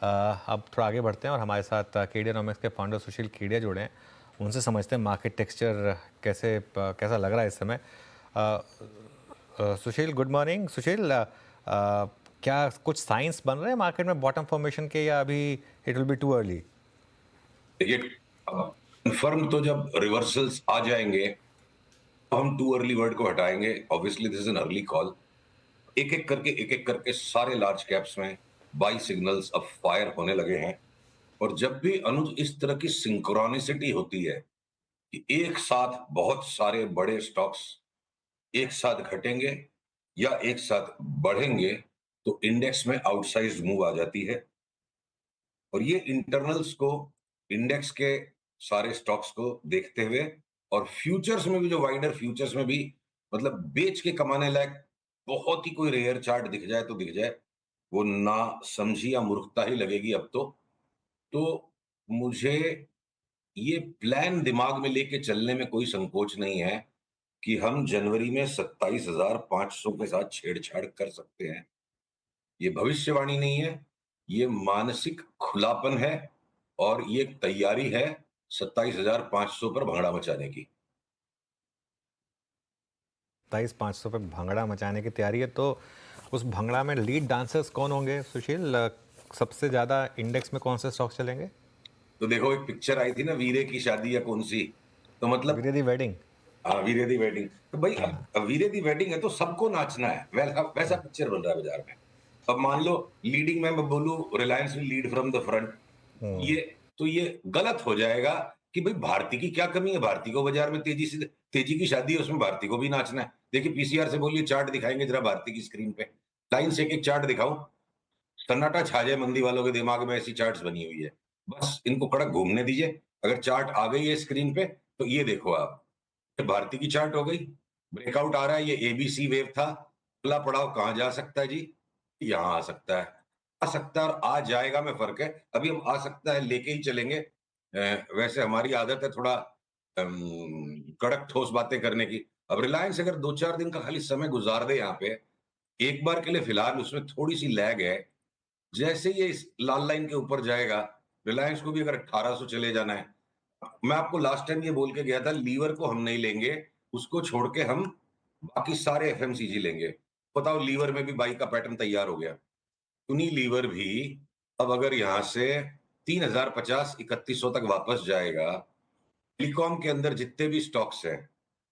अब थोड़ा आगे बढ़ते हैं और हमारे साथ केडियानॉमिक्स के फाउंडर सुशील केडिया जुड़े हैं। उनसे समझते हैं मार्केट टेक्सचर कैसा लग रहा है इस समय। सुशील, गुड मॉर्निंग। सुशील, क्या कुछ साइंस बन रहे हैं मार्केट में बॉटम फॉर्मेशन के, या अभी it will be too early? देखिए, कंफर्म तो जब रिवर्सल्स आ जाएंगे तो हम टू अर्ली वर्ड को हटाएंगे। Obviously this is an early call. एक एक करके सारे लार्ज कैप्स में बाई सिग्नल्स अब फायर होने लगे हैं। और जब भी अनुज इस तरह की सिंक्रोनिसिटी होती है कि एक साथ बहुत सारे बड़े स्टॉक्स एक साथ घटेंगे या एक साथ बढ़ेंगे, तो इंडेक्स में आउटसाइज्ड मूव आ जाती है। और ये इंटरनल्स को, इंडेक्स के सारे स्टॉक्स को देखते हुए, और फ्यूचर्स में भी, जो वाइडर फ्यूचर्स में भी, मतलब बेच के कमाने लायक बहुत ही कोई रेयर चार्ट दिख जाए तो दिख जाए, वो ना समझी या मूर्खता ही लगेगी अब तो मुझे ये प्लान दिमाग में लेके चलने में कोई संकोच नहीं है कि हम जनवरी में 27,500 के साथ छेड़छाड़ कर सकते हैं। ये भविष्यवाणी नहीं है, ये मानसिक खुलापन है, और ये तैयारी है 27,500 पर भंगड़ा मचाने की। 27,500 पे भंगड़ा मचाने की तैयारी है, तो उस भंगड़ा में लीड डांसर्स कौन होंगे सुशील? सबसे ज़्यादा इंडेक्स में कौन से स्टॉक्स चलेंगे? तो देखो, एक पिक्चर आई थी ना, वीरे की शादी या कौन सी, तो मतलब, वीरे दी वेडिंग। हाँ, वीरे दी वेडिंग। तो भाई, हाँ। अब वीरे दी वेडिंग है तो सबको नाचना है, वैसा वैसा पिक्चर बन रहा है बाजार में। अब मान लो लीडिंग में मैं बोलूं Reliance will lead from the front, ये तो ये गलत हो जाएगा कि भाई भारती की क्या कमी है, भारती को बाजार में तेजी की शादी है, उसमें भारती को भी नाचना है। देखिए, पीसीआर से बोलिए, चार्ट दिखाएंगे जरा भारती की स्क्रीन पे, लाइन से एक एक चार्ट दिखाऊं, सन्नाटा छा जाए मंदी वालों के दिमाग में। ऐसी चार्ट्स बनी हुई है, बस इनको कड़क घूमने दीजिए। अगर चार्ट आ गई है स्क्रीन पे, तो ये देखो आप, ये भारती की चार्ट हो गई, ब्रेकआउट आ रहा है, ये एबीसी वेव था, अगला पड़ाव कहां जा सकता है जी? यहां आ सकता है, आ सकता है, और आ जाएगा में फर्क है। अभी हम आ सकता है लेके ही चलेंगे। वैसे हमारी आदत है थोड़ा कड़क ठोस बातें करने की। अब रिलायंस अगर 2-4 दिन का खाली समय गुजार दे यहाँ पे, एक बार के लिए, फिलहाल उसमें थोड़ी सी लैग है। जैसे ये इस लाल लाइन के ऊपर जाएगा, रिलायंस को भी अगर 1800 चले जाना है, मैं आपको लास्ट टाइम ये बोल के गया था, लीवर को हम नहीं लेंगे, उसको छोड़ के हम बाकी सारे एफएमसीजी लेंगे। बताओ, लीवर में भी बाई का पैटर्न तैयार हो गया। उन्हीं लीवर भी अब अगर यहां से 3050 3100 तक वापस जाएगा, टेलीकॉम के अंदर जितने भी स्टॉक्स हैं,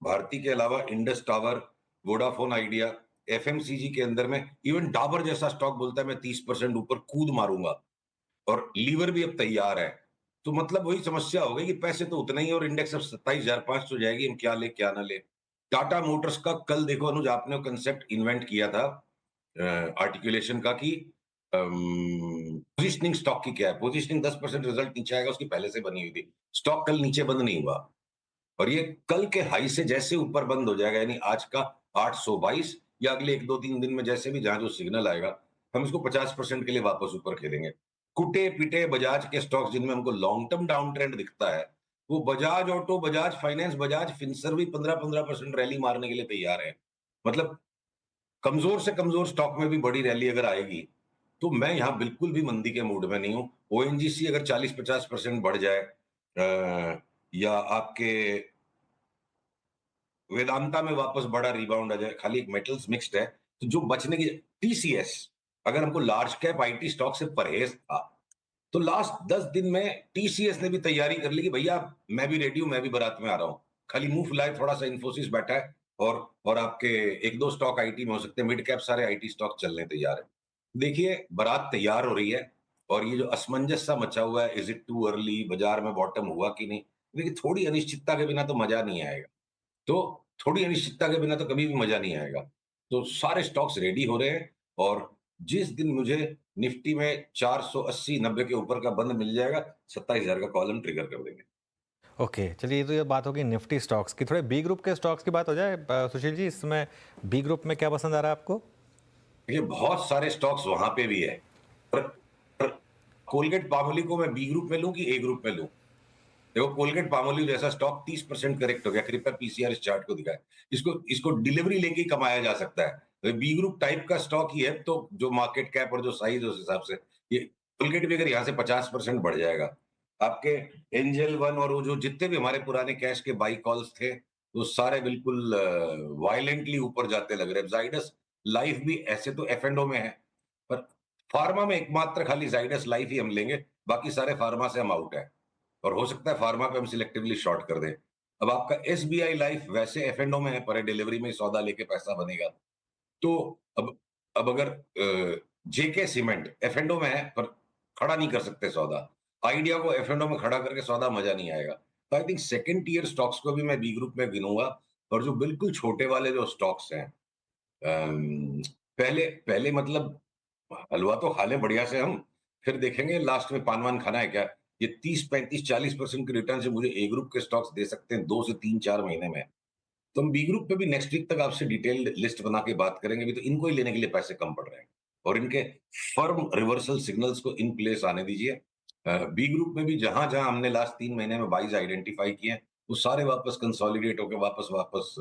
भारती के अलावा Indus tower, Vodafone idea, FMCG के अंदर में इवन डाबर जैसा स्टॉक बोलता है मैं 30% ऊपर कूद मारूंगा, और लीवर भी अब तैयार है। तो मतलब वही समस्या हो गई कि पैसे तो उतने ही, और इंडेक्स अब 27,500 जाएगी, हम क्या ले क्या ना ले। टाटा मोटर्स का कल देखो अनुज, आपने कंसेप्ट इन्वेंट किया था आर्टिकुलेशन का कि पोजिशनिंग स्टॉक की क्या है। पोजिशनिंग 10% रिजल्ट नीचे आएगा, उसकी पहले से बनी हुई थी। स्टॉक कल नीचे बंद नहीं हुआ, और ये कल के हाई से जैसे ऊपर बंद हो जाएगा, यानी आज का 822, या अगले 1-2-3 दिन में जैसे भी जहां जो सिग्नल आएगा, हम इसको 50% के लिए वापस ऊपर खेलेंगे। कुटे पिटे बजाज के स्टॉक्स जिनमें हमको लॉन्ग टर्म डाउन ट्रेंड दिखता है, वो Bajaj auto, Bajaj finance, Bajaj Finserv भी 15-15% रैली मारने के लिए तैयार है। मतलब कमजोर से कमजोर स्टॉक में भी बड़ी रैली अगर आएगी, तो मैं यहां बिल्कुल भी मंदी के मूड में नहीं हूं। ओएनजीसी अगर 40-50% बढ़ जाए, या आपके वेदांता में वापस बड़ा रिबाउंड आ जाए, खाली एक मेटल्स मिक्स्ड है, तो जो बचने की, टीसीएस, अगर हमको लार्ज कैप आईटी स्टॉक से परहेज था, तो लास्ट 10 दिन में टीसीएस ने भी तैयारी कर ली कि भैया मैं भी रेडी हूं, मैं भी बारात में आ रहा हूं। खाली मुंह फुलाए थोड़ा सा इन्फोसिस बैठा है, और आपके एक दो स्टॉक आईटी में हो सकते हैं, मिड कैप सारे आईटी स्टॉक चलने तैयार है। देखिए, बारात तैयार हो रही है, और ये जो असमंजस सा मचा हुआ है, इज इट टू अर्ली, बाजार में बॉटम हुआ कि नहीं, देखिए थोड़ी अनिश्चितता के बिना तो मजा नहीं आएगा। तो थोड़ी अनिश्चितता के बिना तो कभी भी मजा नहीं आएगा। तो सारे स्टॉक्स रेडी हो रहे हैं, और जिस दिन मुझे निफ्टी में 480-90 के ऊपर का बंद मिल जाएगा, 27,000 का कॉलम ट्रिगर कर देंगे। ओके, चलिए, तो ये बात होगी निफ्टी स्टॉक्स की। थोड़े बी ग्रुप के स्टॉक्स की बात हो जाए। सुशील जी, इस समय बी ग्रुप में क्या पसंद आ रहा है आपको? देखिए, बहुत सारे स्टॉक्स वहां पे भी है, पर, पर कोलगेट पामोलिव को मैं बी ग्रुप में लूं कि ए ग्रुप में लूं? देखो, कोलगेट पामोलिव जैसा स्टॉक 30% करेक्ट हो गया, कृपया पीसीआर इस चार्ट को दिखाए। इसको इसको डिलीवरी लेके ही कमाया जा सकता है। बी ग्रुप टाइप का स्टॉक ही है, तो जो मार्केट कैप और जो साइज, उस हिसाब से ये कोलगेट भी अगर यहाँ से 50% बढ़ जाएगा, आपके एंजल वन और वो जो जितने भी हमारे पुराने कैश के बाई कॉल्स थे, वो सारे बिल्कुल वायलेंटली ऊपर जाते लग रहे हैं। ज़ाइडस लाइफ भी ऐसे तो एफ एंड ओ में है, पर फार्मा में एकमात्र खाली ज़ाइडस लाइफ ही हम लेंगे, बाकी सारे फार्मा से हम आउट हैं। और हो सकता है फार्मा पे हम सिलेक्टिवली शॉर्ट कर दें। अब आपका एसबीआई लाइफ वैसे एफ एंड ओ में है, पर डिलीवरी में सौदा लेके पैसा बनेगा। तो अब अगर जेके सीमेंट एफ एंड ओ में है, पर खड़ा नहीं कर सकते सौदा। आइडिया को एफ एंड ओ में खड़ा करके सौदा मजा नहीं आएगा। तो I think second tier stocks को भी मैं बी ग्रुप में गिनूंगा। और जो बिल्कुल छोटे वाले जो स्टॉक्स हैं, पहले पहले मतलब हलवा तो खा लें बढ़िया से हम, फिर देखेंगे लास्ट में पान वान खाना है क्या। ये 30, 35, 40% के रिटर्न से मुझे ए ग्रुप के स्टॉक्स दे सकते हैं 2 से 3, 4 महीने में। तो हम बी ग्रुप पे भी नेक्स्ट वीक तक आपसे डिटेल्ड लिस्ट बना के बात करेंगे। अभी तो इनको ही लेने के लिए पैसे कम पड़ रहे हैं, और इनके फर्म रिवर्सल सिग्नल्स को इन प्लेस आने दीजिए। बी ग्रुप में भी जहां जहां हमने लास्ट 3 महीने में बाइज आइडेंटिफाई किए हैं, वो सारे वापस कंसोलिडेट होकर वापस वापस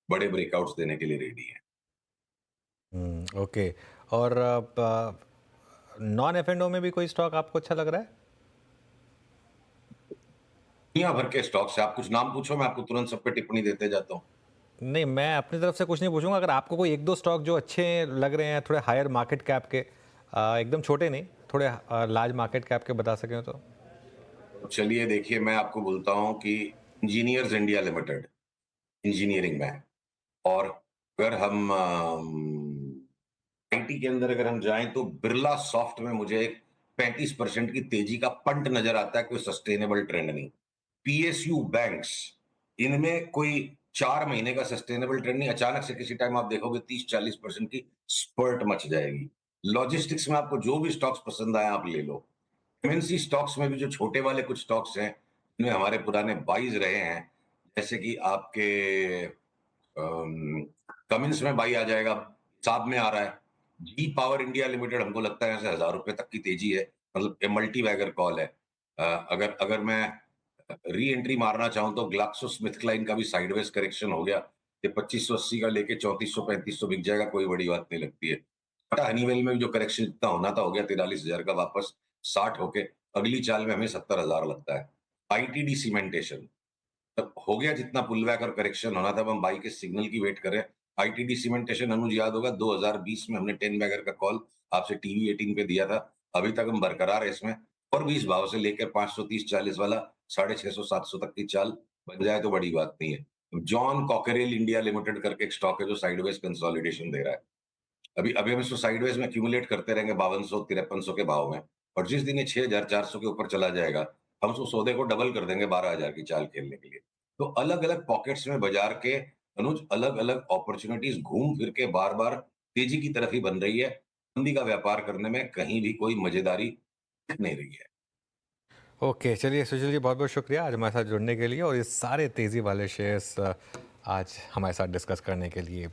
बड़े ब्रेकआउट्स देने के लिए रेडी हैं। ओके। और नॉन एफ एंड ओ में भी कोई स्टॉक आपको अच्छा लग रहा है? दुनिया भर के स्टॉक्स है, आप कुछ नाम पूछो, मैं आपको तुरंत सब पे टिप्पणी देते जाता हूँ। नहीं, मैं अपनी तरफ से कुछ नहीं पूछूंगा। अगर आपको कोई एक दो स्टॉक जो अच्छे लग रहे हैं, थोड़े हायर मार्केट कैप के, एकदम छोटे नहीं, थोड़े लार्ज मार्केट कैप के बता सकें तो। चलिए देखिए, मैं आपको बोलता हूँ कि इंजीनियर्स इंडिया लिमिटेड इंजीनियरिंग में है। और अगर हम आईटी के अंदर अगर हम जाएं तो बिरला सॉफ्ट में मुझे एक 35% की तेजी का पंट नजर आता है, कोई सस्टेनेबल ट्रेंड नहीं। पीएसयू बैंक्स, इनमें कोई 4 महीने का सस्टेनेबल ट्रेंड नहीं, अचानक से किसी टाइम आप देखोगे 30-40% की स्पर्ट मच जाएगी। लॉजिस्टिक्स में आपको जो भी स्टॉक्स पसंद आए आप ले लो। एमएनसी स्टॉक्स में भी जो छोटे वाले कुछ स्टॉक्स हैं, इनमें हमारे पुराने बाइज रहे हैं, जैसे कि आपके कमिंस में बाई आ जाएगा, साब में आ रहा है। जी पावर इंडिया लिमिटेड हमको लगता है ऐसे 1000 रुपए तक की तेजी है, मतलब ये मल्टी बैगर कॉल है। अगर अगर मैं री एंट्री मारना चाहूं तो ग्लाक्सो स्मिथ क्लाइन का भी साइडवेज करेक्शन हो गया, ये 2580 का लेके 3400-3500 बिक जाएगा, कोई बड़ी बात नहीं लगती है। टाटा हनीवेल में भी जो करेक्शन जितना होना था हो गया, 43,000 का वापस 60 होके अगली चाल में हमें 70,000 लगता है। आईटीडी सीमेंटेशन तब हो गया, जितना पुलबैक और करेक्शन होना था, अब हम बाई के सिग्नल की वेट कर रहे हैं। आईटीडी सीमेंटेशन अनुज याद होगा 2020 में हमने 10 बैगर का कॉल आपसे टीवी 18 पे दिया था, अभी तक हम बरकरार है इसमें। और 20 भाव से लेकर 530-40 वाला 650-700 तक की चाल बन जाए तो बड़ी बात नहीं है। जॉन कॉकरेल इंडिया लिमिटेड करके एक स्टॉक है जो साइडवेज कंसोलिडेशन दे रहा है। अभी अभी हम इसको साइडवेज में एक्यूमुलेट करते रहेंगे 5200-5300 के भाव में, और जिस दिन ये 6400 के ऊपर चला जाएगा, हम उसको सौदे को डबल कर देंगे 12,000 की चाल खेलने के लिए। तो अलग अलग पॉकेट्स में बाजार के अनुज अलग अलग अपॉर्चुनिटीज घूम फिर के बार बार तेजी की तरफ ही बन रही है। मंदी का व्यापार करने में कहीं भी कोई मजेदारी दिख नहीं रही है। ओके, चलिए सुशील जी, बहुत बहुत शुक्रिया आज हमारे साथ जुड़ने के लिए और ये सारे तेज़ी वाले शेयर्स आज हमारे साथ डिस्कस करने के लिए।